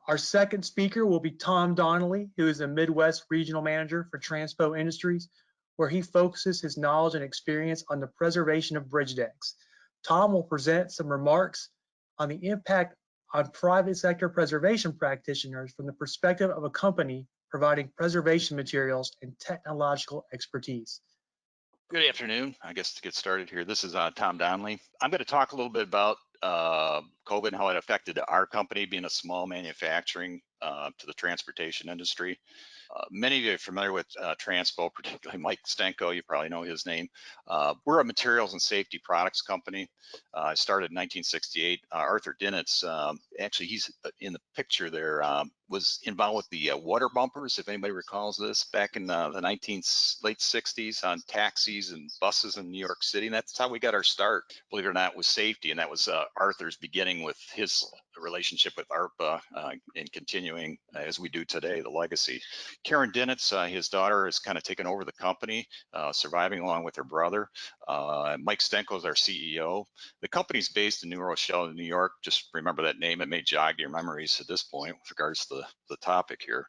Our second speaker will be Tom Donnelly, who is a Midwest Regional Manager for Transpo Industries, where he focuses his knowledge and experience on the preservation of bridge decks. Tom will present some remarks on the impact on private sector preservation practitioners from the perspective of a company providing preservation materials and technological expertise. Good afternoon. I guess to get started here, this is Tom Donnelly. I'm going to talk a little bit about COVID and how it affected our company, being a small manufacturing to the transportation industry. Many of you are familiar with Transpo, particularly Mike Stenko. You probably know his name. We're a materials and safety products company. I started in 1968. Arthur Dinitz, actually, he's in the picture there, was involved with the water bumpers, if anybody recalls this, back in the late 60s on taxis and buses in New York City. And that's how we got our start, believe it or not, with safety. And that was Arthur's beginning with his relationship with ARPA and continuing as we do today, the legacy. Karen Dinitz, his daughter, has kind of taken over the company, surviving along with her brother. Mike Stenko is our CEO. The company's based in New Rochelle, New York. Just remember that name. It may jog your memories at this point with regards to the topic here.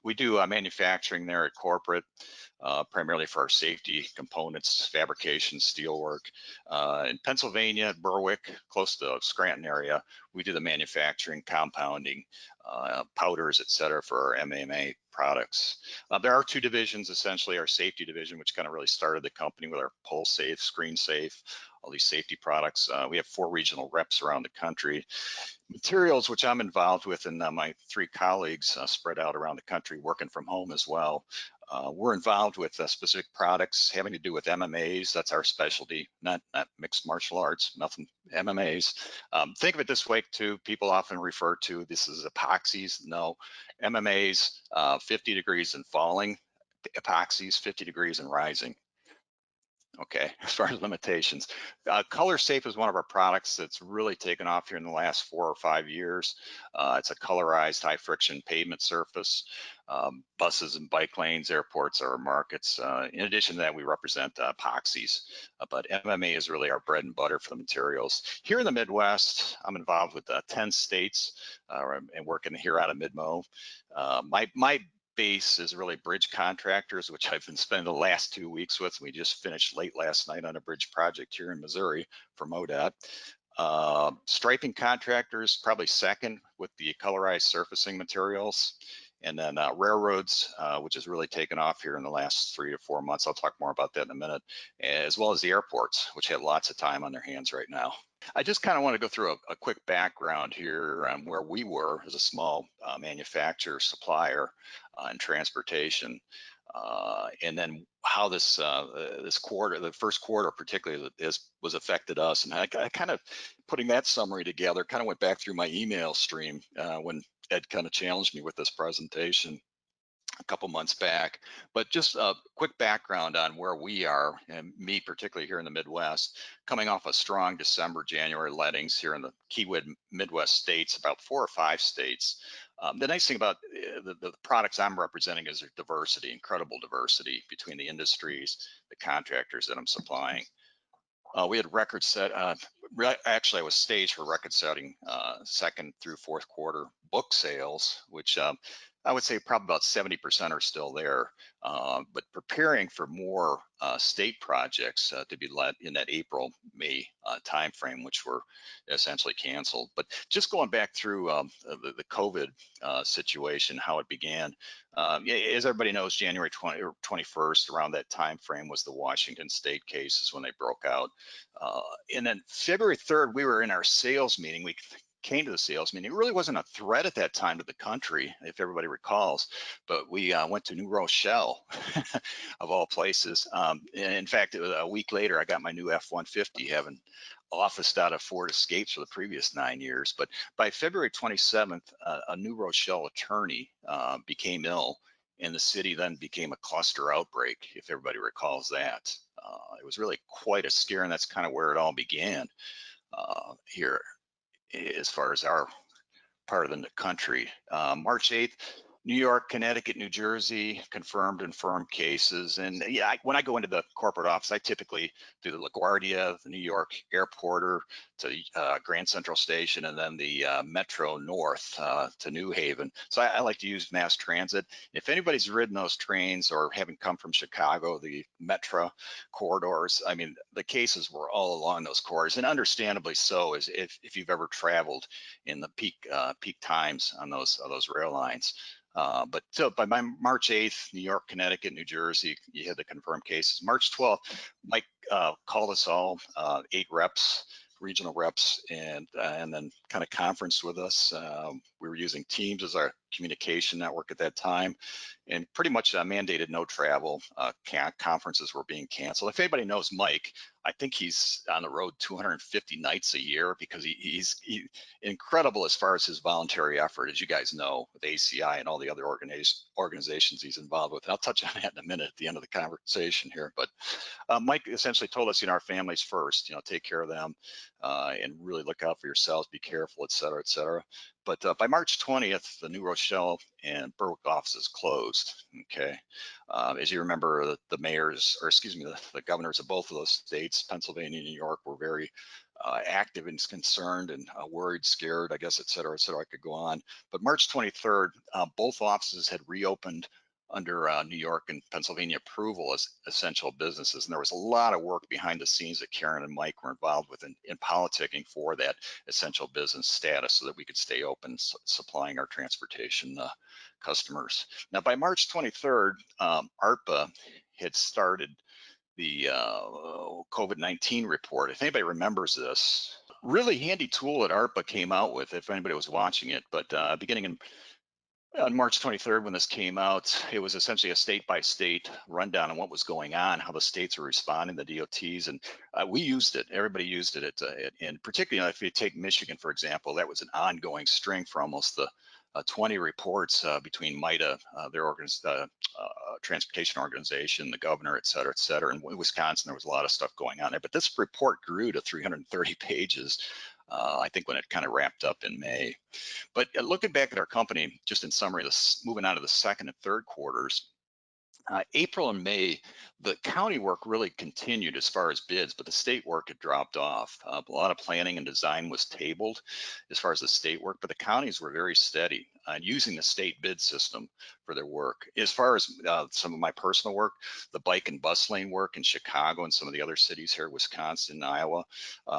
We do manufacturing there at corporate, primarily for our safety components, fabrication, steelwork. In Pennsylvania, Berwick, close to the Scranton area, we do the manufacturing, compounding, powders, et cetera, for our MMA products. There are two divisions, essentially our safety division, which kind of really started the company with our pull safe, screen safe, all these safety products. We have 4 regional reps around the country. Materials, which I'm involved with, and my 3 colleagues spread out around the country working from home as well. We're involved with specific products having to do with MMAs. That's our specialty, not mixed martial arts, nothing MMAs. Think of it this way too. People often refer to this as epoxies. No, MMAs, 50 degrees and falling, epoxies, 50 degrees and rising. Okay, as far as limitations, Color Safe is one of our products that's really taken off here in the last 4 or 5 years. It's a colorized high friction pavement surface. Buses and bike lanes, airports are our markets. In addition to that, we represent epoxies, but MMA is really our bread and butter for the materials. Here in the Midwest, I'm involved with 10 states and working here out of Midmo. My base is really bridge contractors, which I've been spending the last 2 weeks with. We just finished late last night on a bridge project here in Missouri for MoDOT. Striping contractors, probably second with the colorized surfacing materials. And then railroads, which has really taken off here in the last 3 to 4 months. I'll talk more about that in a minute, as well as the airports, which have lots of time on their hands right now. I just kind of want to go through a quick background here on where we were as a small manufacturer, supplier in transportation, and then how this quarter, the first quarter particularly, was affected us. And I kind of, putting that summary together, kind of went back through my email stream when Ed kind of challenged me with this presentation a couple months back. But just a quick background on where we are, and me particularly here in the Midwest, coming off a strong December, January lettings here in the keyword Midwest states, about 4 or 5 states. The nice thing about the products I'm representing is their diversity, incredible diversity between the industries, the contractors that I'm supplying. We had record set, actually I was staged for record setting second through fourth quarter book sales, which I would say probably about 70% are still there, but preparing for more state projects to be let in that April, May timeframe, which were essentially canceled. But just going back through the COVID situation, how it began, as everybody knows, January 21st, around that timeframe was the Washington state cases when they broke out. And then February 3rd, we were in our sales meeting. We came to the sales meeting. It really wasn't a threat at that time to the country, if everybody recalls, but we went to New Rochelle, of all places. In fact, a week later, I got my new F-150, having officed out of Ford Escapes for the previous 9 years. But by February 27th, a New Rochelle attorney became ill, and the city then became a cluster outbreak, if everybody recalls that. It was really quite a scare, and that's kind of where it all began here as far as our part of the country. March 8th, New York, Connecticut, New Jersey, confirmed and firm cases. And yeah, when I go into the corporate office, I typically do the LaGuardia, the New York Airporter to Grand Central Station, and then the Metro North to New Haven. So I like to use mass transit. If anybody's ridden those trains or having come from Chicago, the Metro corridors, I mean, the cases were all along those corridors, and understandably so, as if you've ever traveled in the peak times on those rail lines. But so by March 8th, New York, Connecticut, New Jersey, you had the confirmed cases. March 12th, Mike called us all, 8 reps, regional reps, and then kind of conferenced with us. We were using Teams as our communication network at that time, and pretty much mandated no travel. Conferences were being canceled. If anybody knows Mike, I think he's on the road 250 nights a year, because he's incredible as far as his voluntary effort, as you guys know, with ACI and all the other organizations he's involved with. And I'll touch on that in a minute at the end of the conversation here. But Mike essentially told us, our families first, take care of them and really look out for yourselves, be careful, et cetera, et cetera. But by March 20th, the New Rochelle and Berwick offices closed, okay? As you remember, the mayors, or excuse me, the governors of both of those states, Pennsylvania and New York, were very active and concerned and worried, scared, I guess, et cetera, I could go on. But March 23rd, both offices had reopened under New York and Pennsylvania approval as essential businesses. And there was a lot of work behind the scenes that Karen and Mike were involved with in politicking for that essential business status, so that we could stay open, supplying our transportation customers. Now, by March 23rd, ARPA had started the COVID-19 report. If anybody remembers this, really handy tool that ARPA came out with, if anybody was watching it, but beginning on March 23rd, when this came out, it was essentially a state-by-state rundown on what was going on, how the states were responding, the DOTs, and we used it. Everybody used it. And particularly, if you take Michigan, for example, that was an ongoing string for almost the 20 reports between MITA, their transportation organization, the governor, et cetera, et cetera. And in Wisconsin, there was a lot of stuff going on there. But this report grew to 330 pages, I think, when it kind of wrapped up in May. But looking back at our company, just in summary, moving on to the second and third quarters, April and May, the county work really continued as far as bids, but the state work had dropped off. A lot of planning and design was tabled as far as the state work, but the counties were very steady using the state bid system for their work. As far as some of my personal work, the bike and bus lane work in Chicago and some of the other cities here, Wisconsin and Iowa,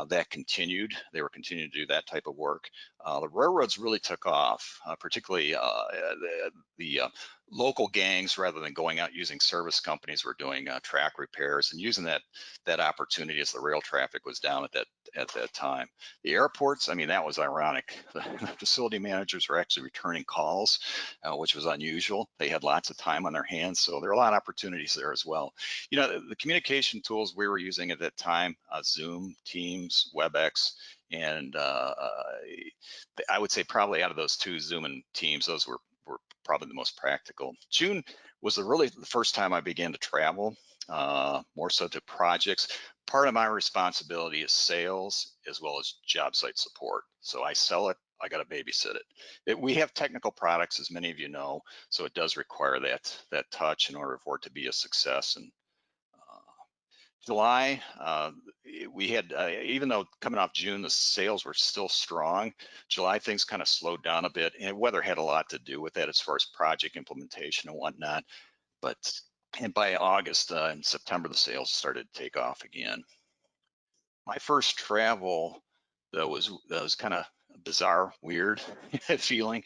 that continued. They were continuing to do that type of work. The railroads really took off, particularly the local gangs, rather than going out using service companies, were doing track repairs and using that opportunity as the rail traffic was down at that time. The airports, I mean, that was ironic. The facility managers were actually returning calls, which was unusual. They had lots of time on their hands, so there are a lot of opportunities there as well. The communication tools we were using at that time, Zoom, Teams, WebEx, and I would say probably out of those two, Zoom and Teams, those were probably the most practical. June was really the first time I began to travel, more so to projects. Part of my responsibility is sales as well as job site support. So I sell it, I got to babysit it. We have technical products, as many of you know, so it does require that touch in order for it to be a success. And July, we had, even though coming off June, the sales were still strong. July, things kind of slowed down a bit, and weather had a lot to do with that as far as project implementation and whatnot. And by August and September, the sales started to take off again. My first travel, that was kind of bizarre, weird feeling.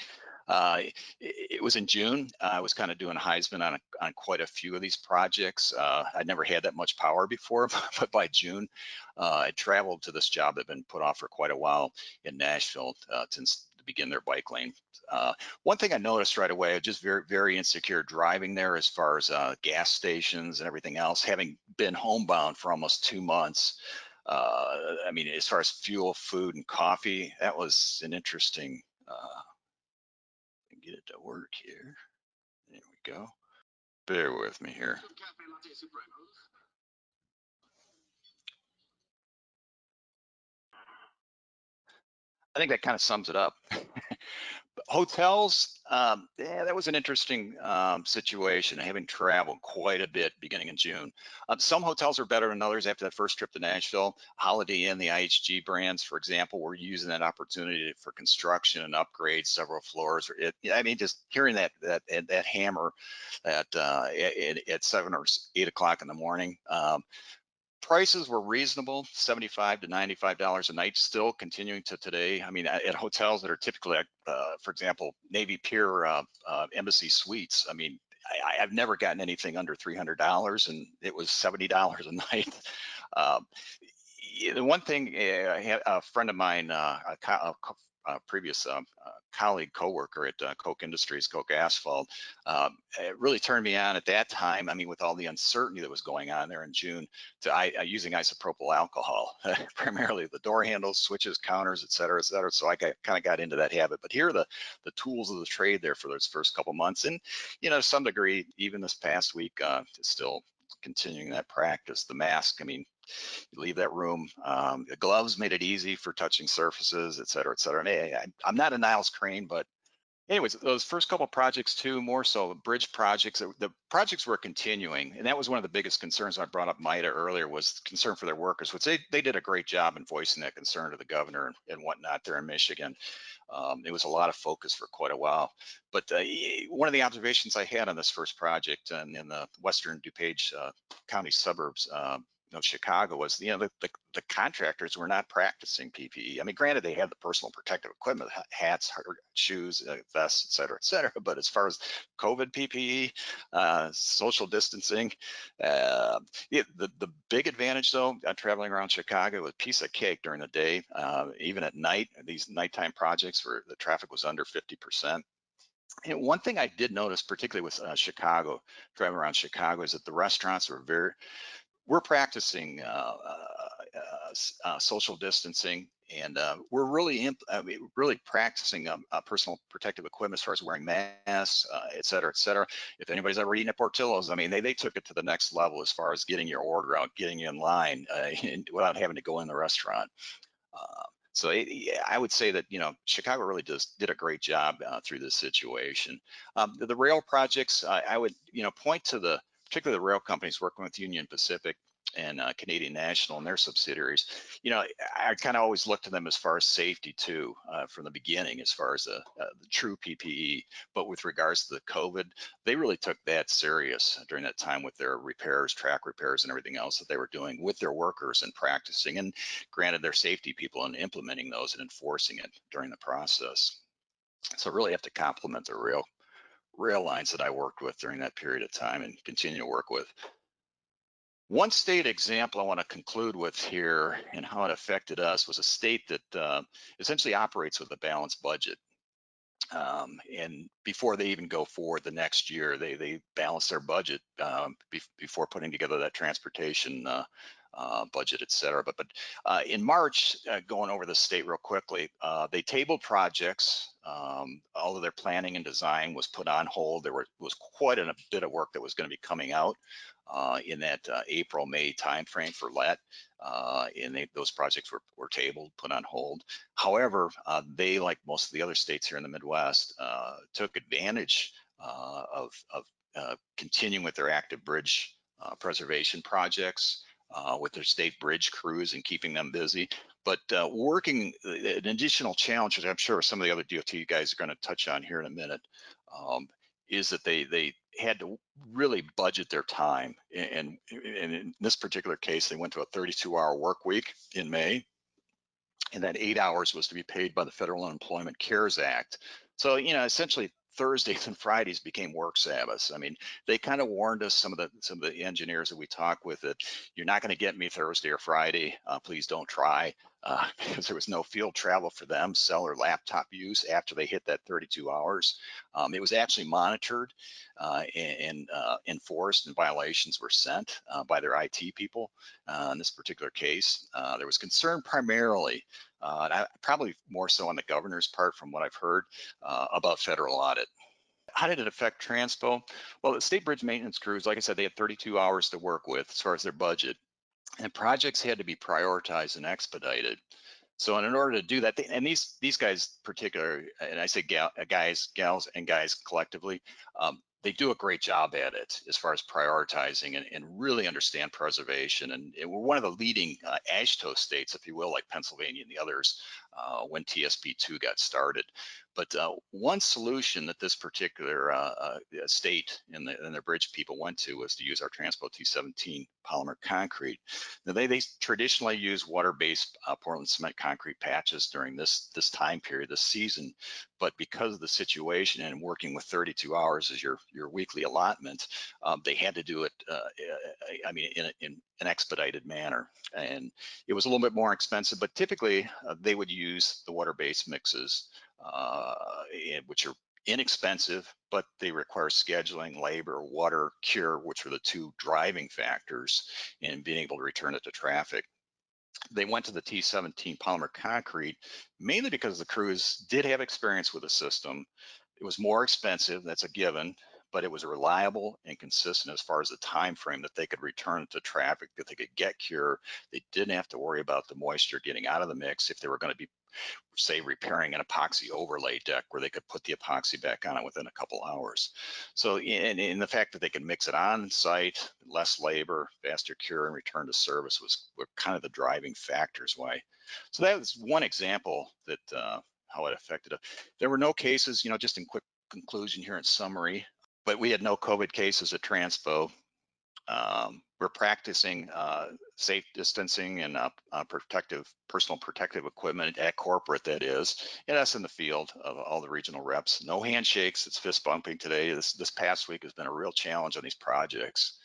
It was in June. I was kind of doing Heisman on quite a few of these projects. I'd never had that much power before, but by June, I traveled to this job that had been put off for quite a while in Nashville to begin their bike lane. One thing I noticed right away, I was just very, very insecure driving there as far as gas stations and everything else, having been homebound for almost 2 months. I mean, as far as fuel, food, and coffee, that was an interesting, get it to work here. There we go. Bear with me here. I think that kind of sums it up. Hotels, yeah, that was an interesting situation. Having traveled quite a bit beginning in June, some hotels are better than others. After that first trip to Nashville, Holiday Inn, the IHG brands, for example, were using that opportunity for construction and upgrade several floors. I mean, just hearing that hammer at 7 or 8 o'clock in the morning. Prices were reasonable, $75 to $95 a night, still continuing to today. I mean, at hotels that are typically, for example, Navy Pier Embassy Suites. I mean, I've never gotten anything under $300, and it was $70 a night. Um, the one thing, I had a friend of mine, a previous colleague, coworker at Koch Industries, Koch Asphalt, it really turned me on at that time. I mean, with all the uncertainty that was going on there in June, to using isopropyl alcohol, primarily the door handles, switches, counters, et cetera, et cetera. So I kind of got into that habit. But here are the tools of the trade there for those first couple months, and to some degree, even this past week, still continuing that practice. The mask, I mean, you leave that room. The gloves made it easy for touching surfaces, et cetera, et cetera. And I'm not a Niles Crane, but anyways, those first couple projects too, more so bridge projects, the projects were continuing. And that was one of the biggest concerns. I brought up MITA earlier, was concern for their workers, which they did a great job in voicing that concern to the governor and whatnot there in Michigan. It was a lot of focus for quite a while. But one of the observations I had on this first project in the western DuPage County suburbs, of Chicago, was the contractors were not practicing PPE. I mean, granted, they had the personal protective equipment, hats, shoes, vests, et cetera. But as far as COVID PPE, social distancing, yeah, the big advantage though, traveling around Chicago, was a piece of cake during the day. Even at night, these nighttime projects where the traffic was under 50%. And one thing I did notice, particularly with Chicago, driving around Chicago, is that the restaurants we're practicing social distancing, and we're really practicing personal protective equipment as far as wearing masks, et cetera, et cetera. If anybody's ever eaten at Portillo's, I mean, they took it to the next level as far as getting your order out, getting you in line without having to go in the restaurant. So yeah, I would say that Chicago really did a great job through this situation. The rail projects, I would point to particularly the rail companies working with Union Pacific and Canadian National and their subsidiaries. I kind of always look to them as far as safety too, from the beginning, as far as the true PPE. But with regards to the COVID, they really took that serious during that time with their repairs, track repairs, and everything else that they were doing with their workers and practicing. And granted, their safety people and implementing those and enforcing it during the process. So really have to compliment the rail lines that I worked with during that period of time and continue to work with. One state example I want to conclude with here and how it affected us was a state that essentially operates with a balanced budget. And before they even go forward the next year, they balance their budget before putting together that transportation budget, et cetera. But in March, going over the state real quickly, they tabled projects. All of their planning and design was put on hold. There was quite a bit of work that was going to be coming out in that April-May timeframe for LET. And those projects were tabled, put on hold. However, they, like most of the other states here in the Midwest, took advantage of continuing with their active bridge preservation projects with their state bridge crews and keeping them busy. But working, an additional challenge, which I'm sure some of the other DOT guys are going to touch on here in a minute, is that they had to really budget their time. And in this particular case, they went to a 32-hour work week in May, and that 8 hours was to be paid by the Federal Unemployment Cares Act. So, essentially Thursdays and Fridays became work Sabbaths. I mean, they kind of warned us, some of the engineers that we talked with, that you're not going to get me Thursday or Friday. Please don't try, because there was no field travel for them, cell or laptop use after they hit that 32 hours. It was actually monitored and enforced, and violations were sent by their IT people. In this particular case, there was concern primarily, probably more so on the governor's part from what I've heard, about federal audit. How did it affect Transpo? Well, the state bridge maintenance crews, like I said, they had 32 hours to work with as far as their budget, and projects had to be prioritized and expedited. So in order to do that, and these guys particular, and I say guys, gals, and guys collectively, they do a great job at it as far as prioritizing and really understand preservation. And we're one of the leading AASHTO states, if you will, like Pennsylvania and the others, when TSP2 got started. But one solution that this particular state and their bridge people went to was to use our Transpo T17 polymer concrete. Now they traditionally use water-based Portland cement concrete patches during this time period, this season. But because of the situation and working with 32 hours as your weekly allotment, they had to do it, I mean, in an expedited manner. And it was a little bit more expensive, but typically they would use the water-based mixes, which are inexpensive, but they require scheduling, labor, water, cure, which were the two driving factors in being able to return it to traffic. They went to the T17 polymer concrete mainly because the crews did have experience with the system. It was more expensive, that's a given, but it was reliable and consistent as far as the time frame that they could return it to traffic, that they could get cure. They didn't have to worry about the moisture getting out of the mix if they were going to be, say, repairing an epoxy overlay deck where they could put the epoxy back on it within a couple hours. So in the fact that they could mix it on site, less labor, faster cure, and return to service were kind of the driving factors why. So that was one example that how it affected it. There were no cases, just in quick conclusion here in summary, but we had no COVID cases at Transpo. We're practicing safe distancing and personal protective equipment at corporate, that is, and us in the field of all the regional reps. No handshakes, it's fist bumping today. This past week has been a real challenge on these projects.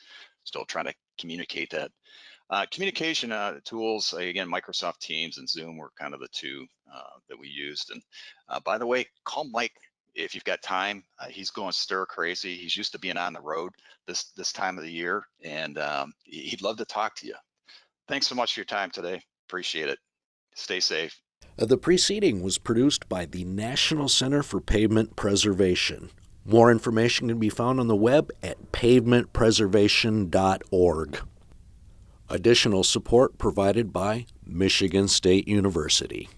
Still trying to communicate that. Communication tools, again, Microsoft Teams and Zoom were kind of the two that we used. And by the way, call Mike if you've got time. He's going stir crazy. He's used to being on the road this time of the year, and he'd love to talk to you. Thanks so much for your time today. Appreciate it. Stay safe. The preceding was produced by the National Center for Pavement Preservation. More information can be found on the web at pavementpreservation.org. Additional support provided by Michigan State University.